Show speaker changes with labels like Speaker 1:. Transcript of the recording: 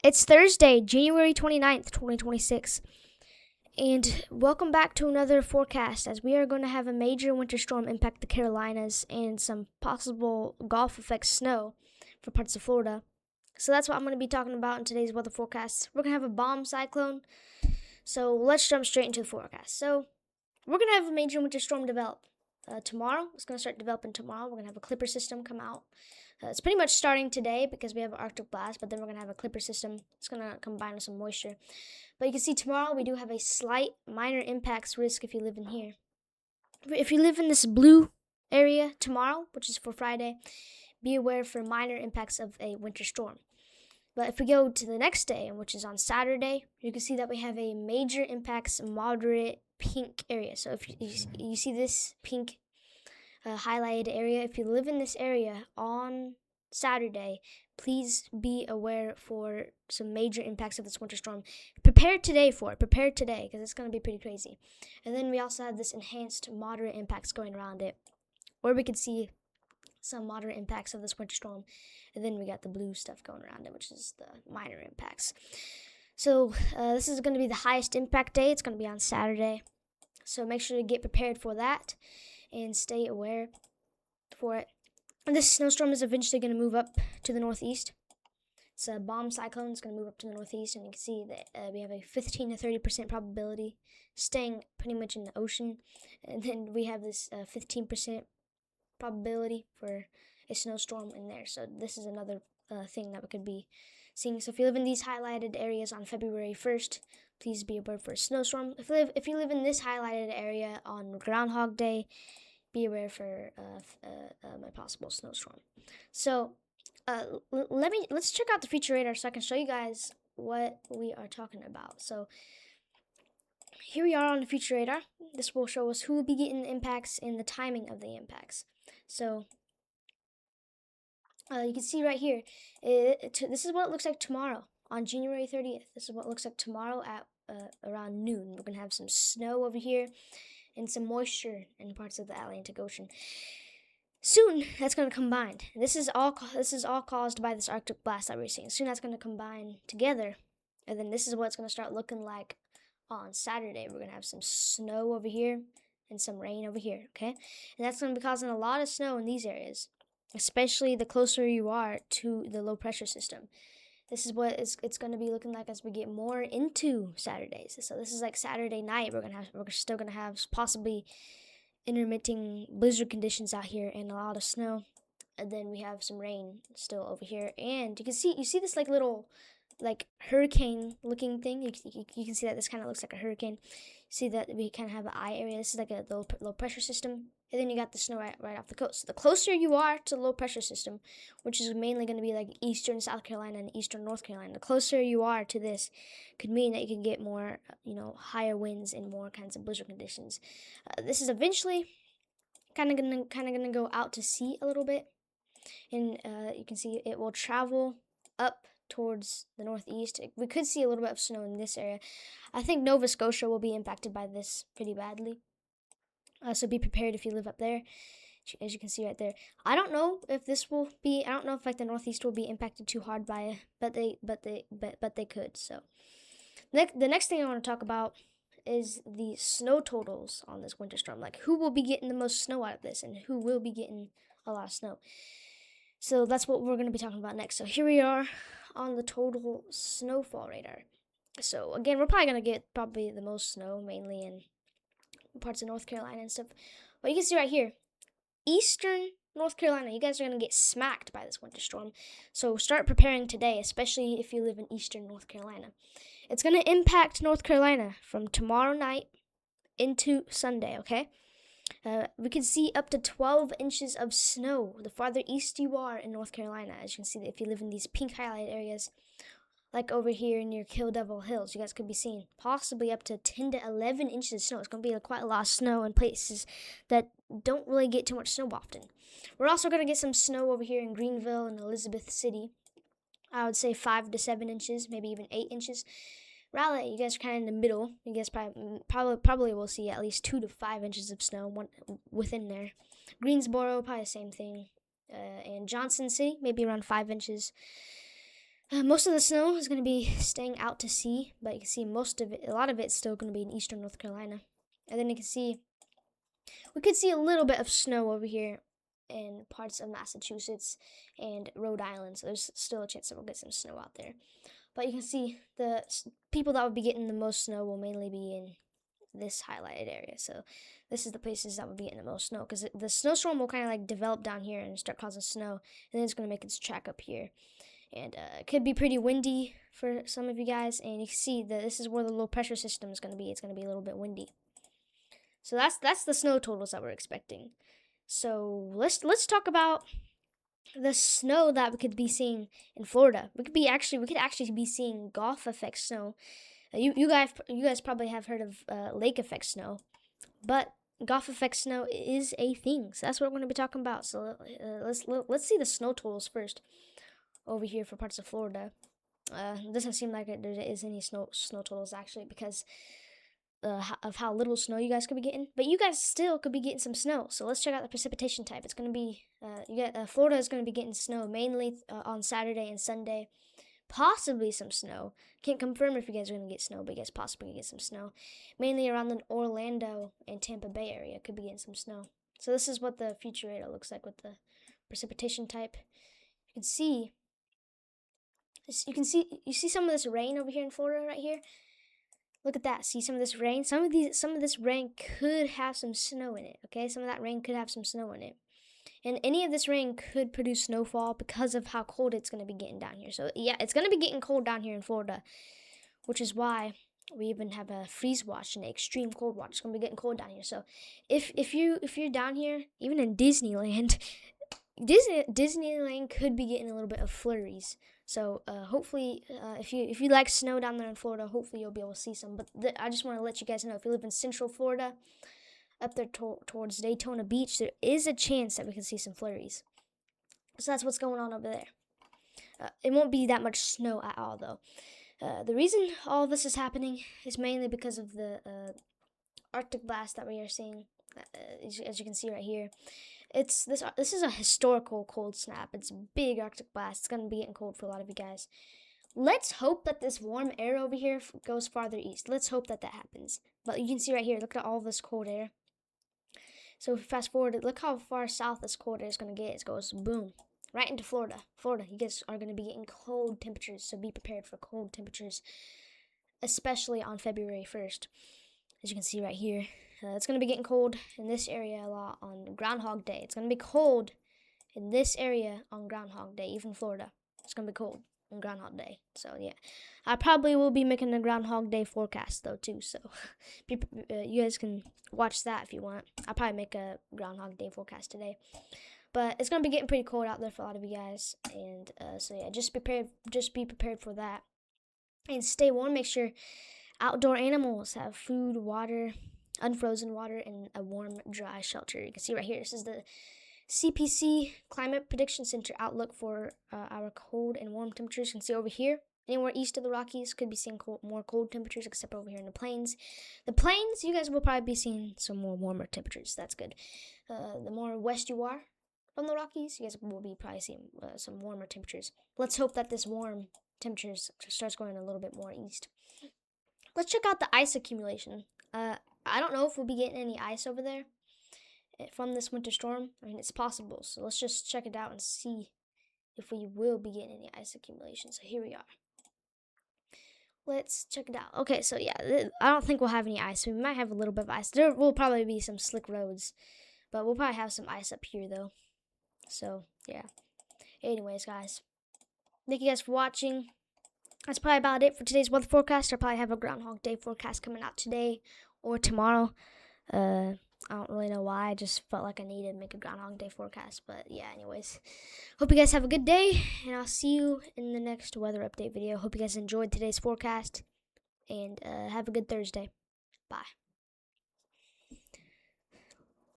Speaker 1: It's Thursday, January 29th, 2026, and welcome back to another forecast as we are going to have a major winter storm impact the Carolinas and some possible Gulf effect snow for parts of Florida. So that's what I'm going to be talking about in today's weather forecast. We're going to have a bomb cyclone, so let's jump straight into the forecast. So we're going to have a major winter storm develop tomorrow. It's going to start developing tomorrow. We're going to have a clipper system come out. It's pretty much starting today because we have an Arctic blast, but then we're going to have a clipper system. It's going to combine with some moisture. But you can see tomorrow we do have a slight minor impacts risk if you live in here. If you live in this blue area tomorrow, which is for Friday, be aware for minor impacts of a winter storm. But if we go to the next day, which is on Saturday, you can see that we have a major impacts moderate pink area. So if you see this pink highlighted area, if you live in this area on Saturday, please be aware for some major impacts of this winter storm. Prepare today because it's going to be pretty crazy. And then we also have this enhanced moderate impacts going around it, or we could see some moderate impacts of this winter storm, and then we got the blue stuff going around it, which is the minor impacts. So this is going to be the highest impact day. It's going to be on Saturday, so make sure to get prepared for that and stay aware for it. And this snowstorm is eventually going to move up to the northeast. It's a bomb cyclone. It's going to move up to the northeast, and you can see that we have a 15 to 30% probability staying pretty much in the ocean. And then we have this 15% probability for a snowstorm in there. So this is another thing that we could be seeing. So if you live in these highlighted areas on February 1st, please be aware for a snowstorm. If you live in this highlighted area on Groundhog Day, be aware for a possible snowstorm. So let's check out the future radar so I can show you guys what we are talking about. So here we are on the future radar. This will show us who will be getting the impacts and the timing of the impacts. So you can see right here, this is what it looks like tomorrow on January 30th. This is what it looks like tomorrow at around noon. We're going to have some snow over here and some moisture in parts of the Atlantic Ocean. Soon, that's going to combine. This is all caused by this Arctic blast that we're seeing. Soon, that's going to combine together, and then this is what it's going to start looking like on Saturday. We're going to have some snow over here and some rain over here, okay? And that's going to be causing a lot of snow in these areas, especially the closer you are to the low pressure system. This is what it's going to be looking like as we get more into Saturdays. So this is like Saturday night. We're still going to have possibly intermittent blizzard conditions out here and a lot of snow. And then we have some rain still over here. And you see this like little like hurricane looking thing. You can see that this kind of looks like a hurricane. See that we kind of have an eye area. This is like a low pressure system. And then you got the snow right off the coast. So the closer you are to the low pressure system, which is mainly going to be like eastern South Carolina and eastern North Carolina, the closer you are to this could mean that you can get more, higher winds and more kinds of blizzard conditions. This is eventually kind of gonna go out to sea a little bit, and you can see it will travel up towards the northeast. We could see a little bit of snow in this area. I think Nova Scotia will be impacted by this pretty badly. So be prepared if you live up there, as you can see right there. I don't know if like the northeast will be impacted too hard by it, but they could. So the next thing I want to talk about is the snow totals on this winter storm. Like who will be getting the most snow out of this, and who will be getting a lot of snow. So that's what we're going to be talking about next. So here we are on the total snowfall radar. So again, we're probably going to get the most snow, mainly in parts of North Carolina and stuff. But you can see right here, eastern North Carolina, you guys are going to get smacked by this winter storm. So start preparing today, especially if you live in eastern North Carolina. It's going to impact North Carolina from tomorrow night into Sunday, okay? We can see up to 12 inches of snow the farther east you are in North Carolina. As you can see, if you live in these pink highlighted areas, like over here near Kill Devil Hills, you guys could be seeing possibly up to 10 to 11 inches of snow. It's going to be quite a lot of snow in places that don't really get too much snow often. We're also going to get some snow over here in Greenville and Elizabeth City. I would say 5 to 7 inches, maybe even 8 inches. Raleigh, you guys are kind of in the middle. You guys probably will see at least 2 to 5 inches of snow within there. Greensboro, probably the same thing. And Johnson City, maybe around 5 inches. Most of the snow is going to be staying out to sea, but you can see a lot of it's still going to be in eastern North Carolina. And then you can see, we could see a little bit of snow over here in parts of Massachusetts and Rhode Island, so there's still a chance that we'll get some snow out there. But you can see the people that will be getting the most snow will mainly be in this highlighted area. So this is the places that will be getting the most snow, because the snowstorm will kind of like develop down here and start causing snow, and then it's going to make its track up here. And it could be pretty windy for some of you guys, and you can see that this is where the low pressure system is going to be. It's going to be a little bit windy. So that's the snow totals that we're expecting. So let's talk about the snow that we could be seeing in Florida. We could actually be seeing Gulf effect snow. You guys probably have heard of lake effect snow, but Gulf effect snow is a thing. So that's what we're going to be talking about. So let's see the snow totals first over here for parts of Florida. It doesn't seem like there is any snow totals actually, because of how little snow you guys could be getting, but you guys still could be getting some snow. So let's check out the precipitation type. It's going to be Florida is going to be getting snow mainly on Saturday and Sunday, possibly some snow. Can't confirm if you guys are going to get snow, but you guys possibly get some snow, mainly around the Orlando and Tampa Bay area. Could be getting some snow. So this is what the future radar looks like with the precipitation type. You see some of this rain over here in Florida right here. Look at that. See some of this rain? Some of this rain could have some snow in it, okay? Some of that rain could have some snow in it. And any of this rain could produce snowfall because of how cold it's going to be getting down here. So, yeah, it's going to be getting cold down here in Florida, which is why we even have a freeze watch and an extreme cold watch. It's going to be getting cold down here. So, if you're down here, even in Disneyland, Disneyland could be getting a little bit of flurries. So hopefully, if you like snow down there in Florida, hopefully you'll be able to see some. But I just want to let you guys know, if you live in Central Florida, up there towards Daytona Beach, there is a chance that we can see some flurries. So that's what's going on over there. It won't be that much snow at all, though. The reason all this is happening is mainly because of the Arctic blast that we are seeing, as you can see right here. This is a historical cold snap. It's a big Arctic blast. It's going to be getting cold for a lot of you guys. Let's hope that this warm air over here goes farther east. Let's hope that happens. But you can see right here, look at all this cold air. So if we fast forward, look how far south this cold air is going to get. It goes boom, right into Florida. Florida, you guys are going to be getting cold temperatures, so be prepared for cold temperatures, especially on February 1st. As you can see right here, it's going to be getting cold in this area a lot on Groundhog Day. It's going to be cold in this area on Groundhog Day, even Florida. It's going to be cold on Groundhog Day. So, yeah. I probably will be making a Groundhog Day forecast, though, too. So, you guys can watch that if you want. I'll probably make a Groundhog Day forecast today. But it's going to be getting pretty cold out there for a lot of you guys. And so, yeah, just be prepared for that. And stay warm. Make sure outdoor animals have food, water, unfrozen water, and a warm, dry shelter. You can see right here, this is the CPC Climate Prediction Center outlook for our cold and warm temperatures. You can see over here, anywhere east of the Rockies, could be seeing more cold temperatures, except over here in the plains. The plains, you guys will probably be seeing some more warmer temperatures. That's good. The more west you are from the Rockies, you guys will be probably seeing some warmer temperatures. Let's hope that this warm temperatures starts going a little bit more east. Let's check out the ice accumulation. I don't know if we'll be getting any ice over there from this winter storm. I mean, it's possible. So let's just check it out and see if we will be getting any ice accumulation. So here we are. Let's check it out. Okay, so yeah, I don't think we'll have any ice. We might have a little bit of ice. There will probably be some slick roads, but we'll probably have some ice up here, though. So, yeah. Anyways, guys, thank you guys for watching. That's probably about it for today's weather forecast. I'll probably have a Groundhog Day forecast coming out today or tomorrow. I don't really know why. I just felt like I needed to make a Groundhog Day forecast. But yeah, anyways. Hope you guys have a good day. And I'll see you in the next weather update video. Hope you guys enjoyed today's forecast. And have a good Thursday. Bye.